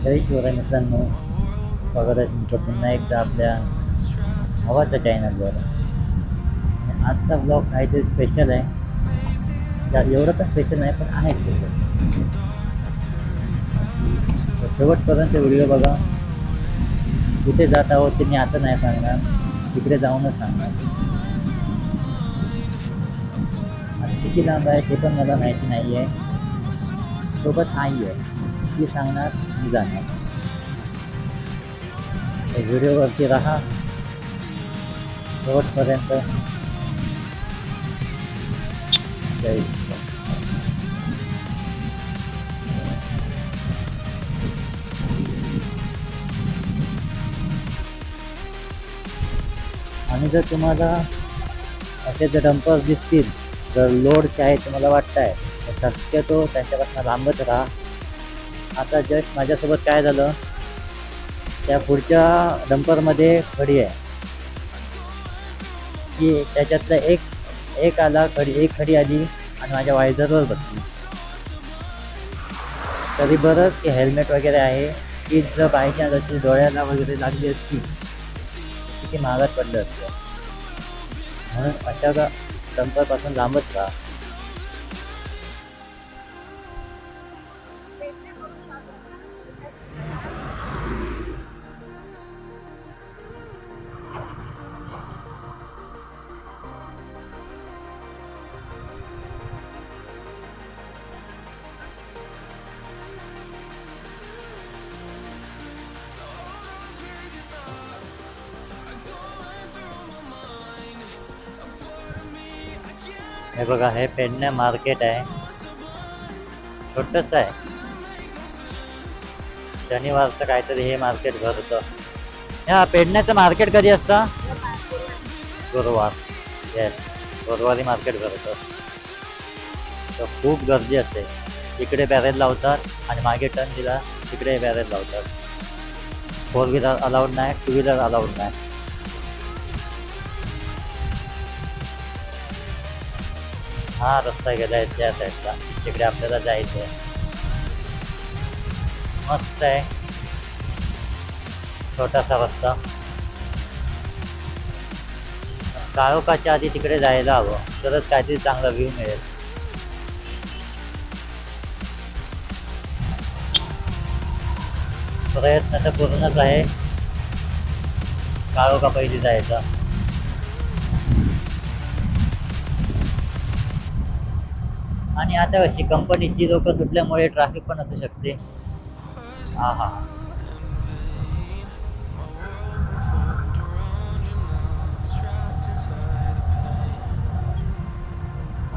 जय शिवराय मित्रांनो, स्वागत आहे तुमचं पुन्हा एकदा आपल्या हवाच्या चॅनलवर. आणि आजचा ब्लॉग काहीतरी स्पेशल आहे. एवढं पण स्पेशल नाही, पण आहे स्पेशल. शेवटपर्यंत व्हिडिओ बघा. कुठे जात आहोत ते मी आता नाही सांगणार, तिकडे जाऊनच सांगणार. आणि किती लांब आहे ते पण मला माहिती नाही आहे. सोबत आई आहे, ती सांगणार, मी जाणार. व्हिडिओवरती राहा शेवटपर्यंत. जय श्री. आणि जर तुम्हाला असे जर डंपर्स दिसतील, जर लोडचे आहे तुम्हाला वाटत आहे, तर शक्यतो त्यांच्यापासून लांबच राहा. आता जस्ट माझ्यासोबत काय झालं, त्या पुढच्या डंपरमध्ये खडी आहे की त्याच्यातलं एक आला खडी, एक खडी आली आणि माझ्या वायझरवर बसली. तरी बरं की हेल्मेट वगैरे आहे, की जर बाईच्या जशी डोळ्याला वगैरे लागली असती किती महागात पडलं असतं. म्हणून अशा डंपरपासून लांबच राहा. हे बघा, हे पेडणे मार्केट आहे, छोटंच आहे. शनिवारचं काहीतरी हे मार्केट भरतं. ह्या पेडण्याचं मार्केट कधी असतं? गुरुवार. येस, गुरुवारी मार्केट भरतं. तर खूप गर्दी असते. इकडे बॅरेल लावतात आणि मागे टर्न दिला तिकडे बॅरेल लावतात. 4 व्हीलर अलाउड नाही, 2 व्हीलर अलाउड नाही. हा रस्ता गेला आहे त्या साईडला, तिकडे आपल्याला जायचं आहे. मस्त आहे, छोटासा रस्ता. काळोखाच्या आधी तिकडे जायला हवं, तरच काहीतरी चांगला व्ह्यू मिळेल. प्रयत्न तर पूर्णच आहे काळोखा पहिली जायचा. आणि आता अशी कंपनीची लोक सुटल्यामुळे ट्रॅफिक पण असू शकते. हा हा.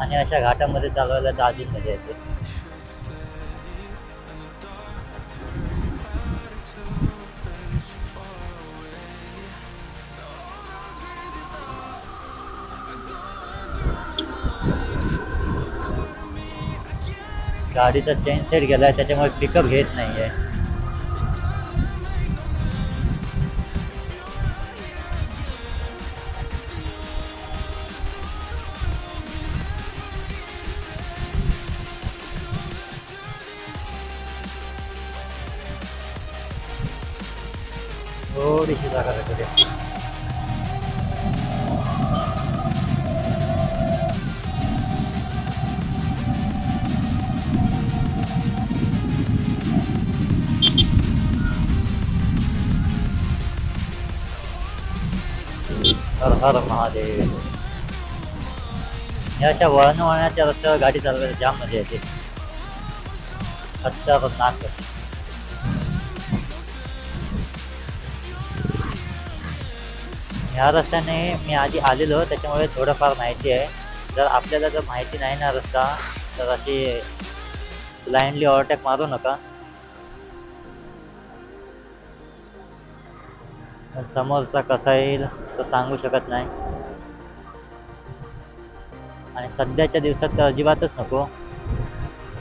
आणि अशा घाटामध्ये चालवायला दाजी मजा येते. गाडीचा चेन सेट गेलाय, त्याच्यामुळे पिकअप घेत नाहीये. थोडीशी जागा भेटते. हर हर महादेव. या अशा वळणाच्या रस्त्यावर गाडी चालवायला जाम मजा येते. अच्छा नाक. ह्या रस्त्याने मी आधी आलेलो, त्याच्यामुळे थोडंफार माहिती आहे. जर आपल्याला जर माहिती नाही ना रस्ता, तर अशी ब्लाइंडली ओव्हरटेक मारू नका. समोरचा कसा येईल तो सांगू शकत नाही. आणि सध्याच्या दिवसात तर अजिबातच नको,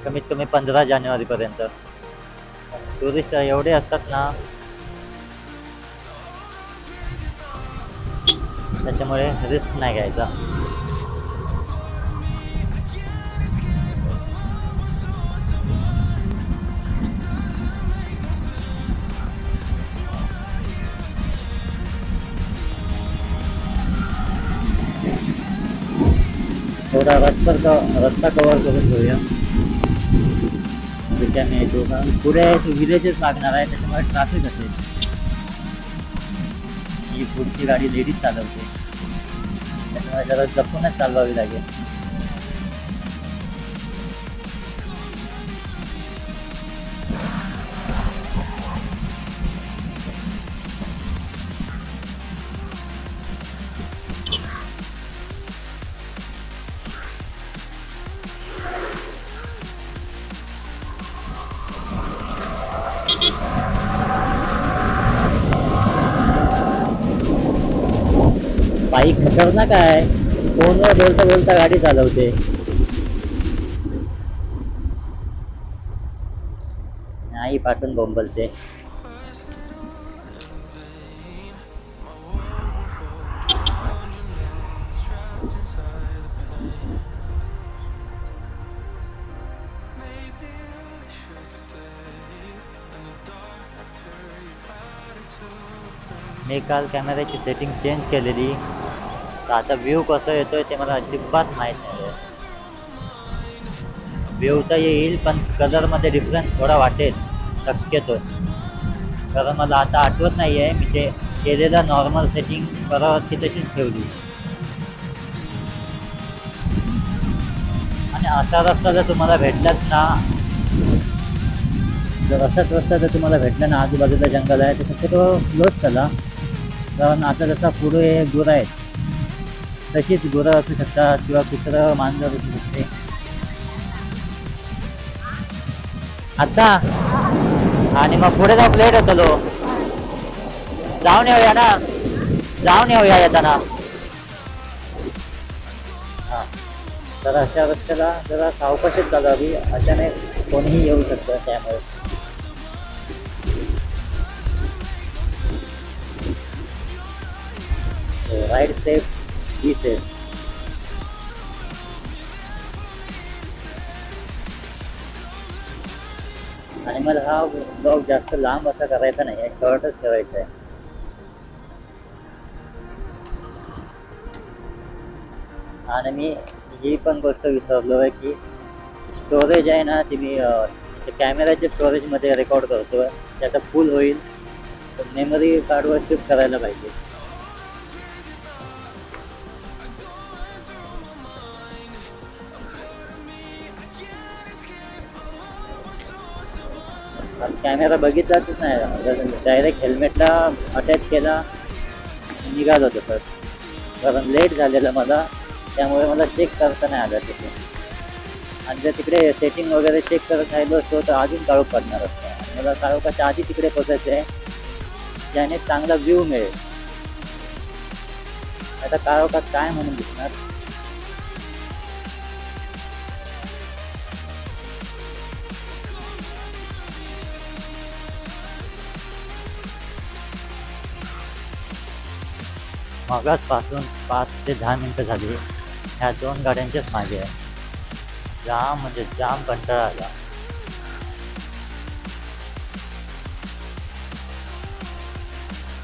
कमीत कमी 15 जानेवारीपर्यंत. टुरिस्ट एवढे असतात ना, त्याच्यामुळे रिस्क नाही घ्यायचा. रस्ता कव्हर करून घेऊया. रिक्षाने येतो कारण पुढे विलेजेस लागणार आहे त्याच्यामुळे ट्रॅफिक असेल. ही पुढची गाडी लेडीज चालवते त्याच्यामुळे जरा जपूनच चालवावी लागेल. बाईक खतरनाक आहे. फोनवर बोलता बोलता गाडी चालवते. नाही पाठून बोंबलते. मी काल कॅमेऱ्याची सेटिंग चेंज केलेली तर आता व्ह्यू कसं येतोय ते मला अजिबात माहीत नाही आहे. व्ह्यू तर येईल पण कलरमध्ये डिफरन्स थोडा वाटेल शक्यतो. कारण मला आता आठवत नाही आहे मी ते केलेलं नॉर्मल सेटिंग परत ती तशीच ठेवली. आणि असा रस्ता जर तुम्हाला भेटलाच ना, जर असाच रस्ता जर तुम्हाला भेटला ना, आजूबाजूला जंगल आहे तर शक्यतो स्लोच चला. कारण आता जसा पुढे गुरं आहेत तशीच गुरं असू शकतात किंवा कुत्रं मांजर असू शकते. आता आणि मग पुढे जाऊ लेट होतो लो. जाऊन येऊया ना, जाऊन येऊया येताना. हां तर अशा रस्त्याला जरा सावकाशच चालावी, अशाने कोणीही येऊ शकतं. त्यामुळे राईड सेफ, बी सेफ. आणि मला हा ब्लॉग जास्त लांब असा करायचा नाही आहे, शॉर्टच करायचा आहे. आणि मी ही पण गोष्ट विसरलो आहे की स्टोरेज आहे ना ती मी कॅमेऱ्याच्या स्टोरेजमध्ये रेकॉर्ड करतो. त्याचा फुल होईल तर मेमरी कार्डवर शिफ्ट करायला पाहिजे. कॅमेरा बघितलाच नाही, डायरेक्ट हेल्मेटला अटॅच केला निघालो होतो सर. कारण लेट झालेलं मला त्यामुळे मला चेक करता नाही आलं तिथे. आणि जर तिकडे सेटिंग वगैरे चेक करत राहिलो असतो तर अजून काळोख पडणार असतं. मला काळोखाच्या आधी तिकडे पोचायचं आहे ज्याने चांगला व्ह्यू मिळेल. आता काळोखात काय म्हणून दिसणार. मगाचपासून 5 ते 10 मिनटं झाली ह्या 2 गाड्यांच्याच मागे आहे. जाम म्हणजे जाम कंटाळा आला.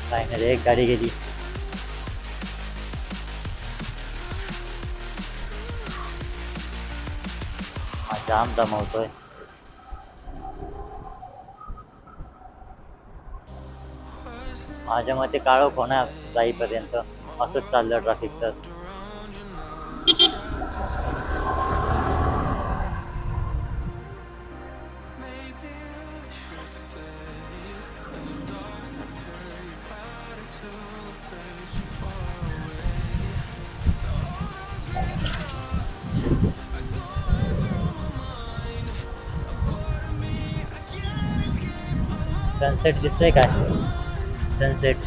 फायनली एक गाडी गेली. हा जाम दमवतोय. माझ्या मते काळोख होणार जाईपर्यंत. असंच चाललं ट्रॅफिक तर. सनसेट दिसतंय काय? सनसेट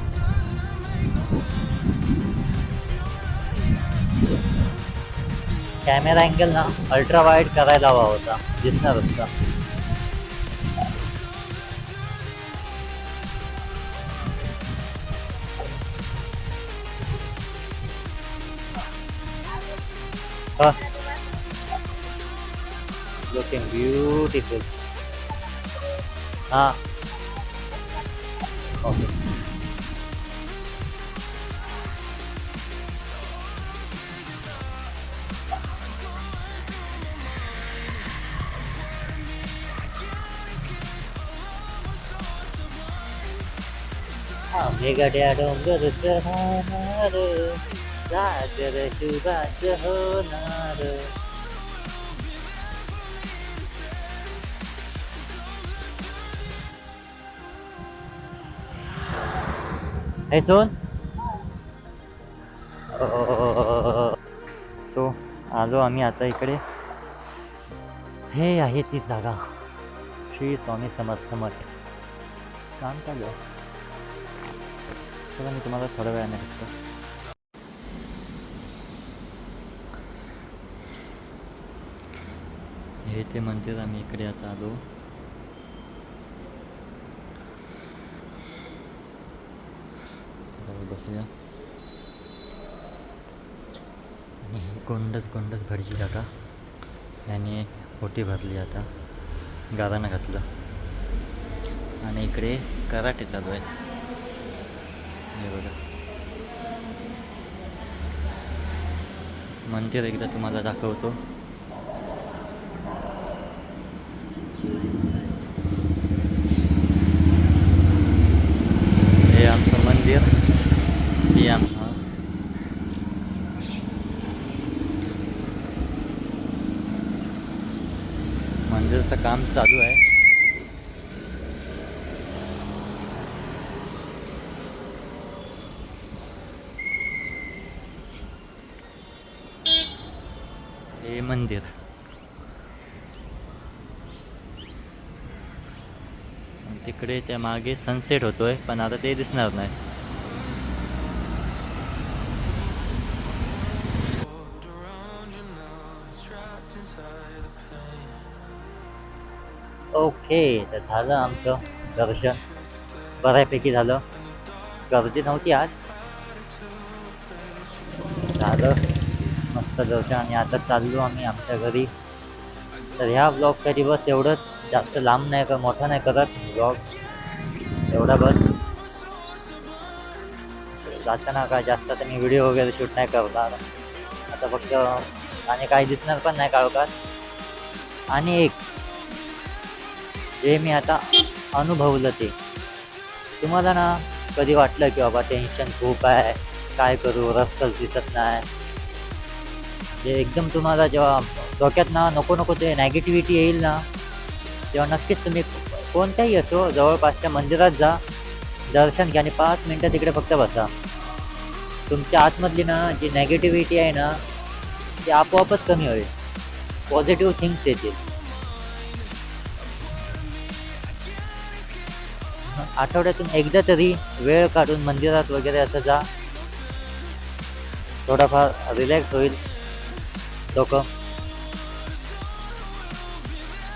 कॅमेरा अँगल ना अल्ट्रा वाईड करायला हवा होता, दिसणार होता. Looking beautiful. हां ओके. आम्ही गड्या डोंगर चढणार, सागर शुभाच होणार. हे सोन सो आलो आम्ही आता इकडे. हे आहे ती जागा, श्री स्वामी समर्थ मठ. काम चालू आहे. चला मी तुम्हाला थोड्या वेळाने दिसतो. हे ते मंदिर, आम्ही इकडे आता आलो. बसूया. गोंडस भटजी काका यांनी ओटी भरली, आता गारानं घातलं आणि इकडे कराटे चालू आहे. हे बघा, मंदिर एकदा तुम्हाला दाखवतो. हे आमचं मंदिर. हे मंदिराचं काम चालू आहे. हे मंदिर तिकडे त्या मागे सनसेट होतोय, पण आता ते दिसणार नाही. ओके, तर झालं आमचं दर्शन, बऱ्यापैकी झालं. गर्दी नव्हती आज, झालं मस्त दर्शन. आणि आता चाललो आम्ही आमच्या घरी. तर ह्या ब्लॉगसाठी बस एवढंच, जास्त लांब नाही का मोठा नाही करत ब्लॉग, एवढा बस. जाताना काय जास्त आता मी व्हिडिओ वगैरे शूट नाही करणार आता, फक्त आणि काही दिसणार पण नाही काळोखात. आणि एक जे मी आता अनुभवलं ते तुम्हाला ना कधी वाटलं की बाबा टेन्शन खूप आहे, काय करू, रस्ताच दिसत नाही, जे एकदम तुम्हाला जेव्हा डोक्यात ना नको ते नॅगेटिव्हिटी येईल ना, तेव्हा नक्कीच तुम्ही कोणत्याही असो जवळपासच्या मंदिरात जा, दर्शन घ्या आणि 5 मिनटं तिकडे फक्त बसा. तुमच्या आतमधली ना जी नॅगेटिव्हिटी आहे ना, ती आपोआपच कमी होईल, पॉझिटिव्ह थिंग्स येतील. आठवड्यातून एकदा तरी वेळ काढून मंदिरात वगैरे असं जा, थोडाफार रिलॅक्स होईल डोकं.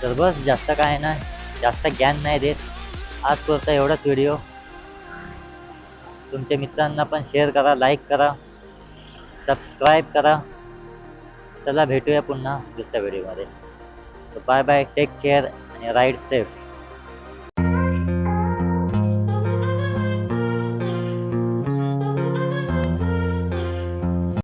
तर बस, जास्त काय नाही, जास्त ज्ञान नाही देत आजपुरता एवढाच व्हिडिओ. तुमच्या मित्रांना पण शेअर करा, लाईक करा, सबस्क्राईब करा. चला भेटूया पुन्हा दुसऱ्या व्हिडिओमध्ये. बाय बाय, टेक केअर आणि राईड सेफ.